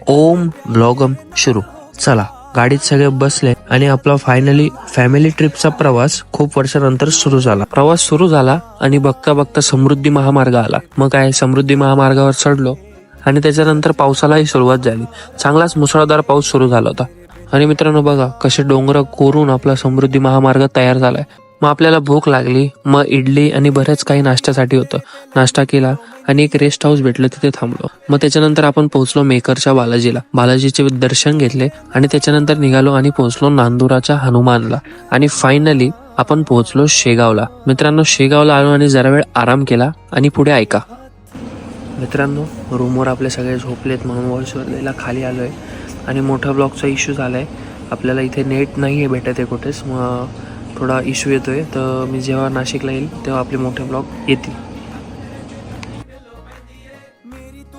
ओम ब्लॉगम सुरू. चला गाडीत सगळे बसले आणि आपला फायनली फॅमिली ट्रिपचा प्रवास खूप वर्षानंतर सुरू झाला. प्रवास सुरू झाला आणि बघता बघता समृद्धी महामार्ग आला. मग काय, समृद्धी महामार्गावर चढलो आणि त्याच्यानंतर पावसालाही सुरुवात झाली. चांगलाच मुसळधार पाऊस सुरू झाला होता. आणि मित्रांनो बघा कसे डोंगर कोरून आपला समृद्धी महामार्ग तयार झालाय. मग आपल्याला भूक लागली. मग इडली आणि बरेच काही नाश्त्यासाठी होतं. नाश्ता केला आणि एक रेस्ट हाऊस भेटलं, तिथे थांबलो. मग त्याच्यानंतर आपण पोहोचलो मेकरच्या बालाजीला. बालाजीचे दर्शन घेतले आणि त्याच्यानंतर निघालो आणि पोहोचलो नांदुराच्या हनुमानला. आणि फायनली आपण पोहोचलो शेगावला. मित्रांनो शेगावला आलो आणि जरा वेळ आराम केला आणि पुढे ऐका. मित्रांनो रूमवर आपले सगळे झोपलेत म्हणून वॉल्सवरला खाली आलोय आणि मोठा ब्लॉकचा इश्यू झालाय. आपल्याला इथे नेट नाही आहे भेटत आहे कुठेच. मग थोडा इश्यू येतोय. तर मी जेव्हा नाशिकला येईल तेव्हा आपले मोठे ब्लॉग येतील.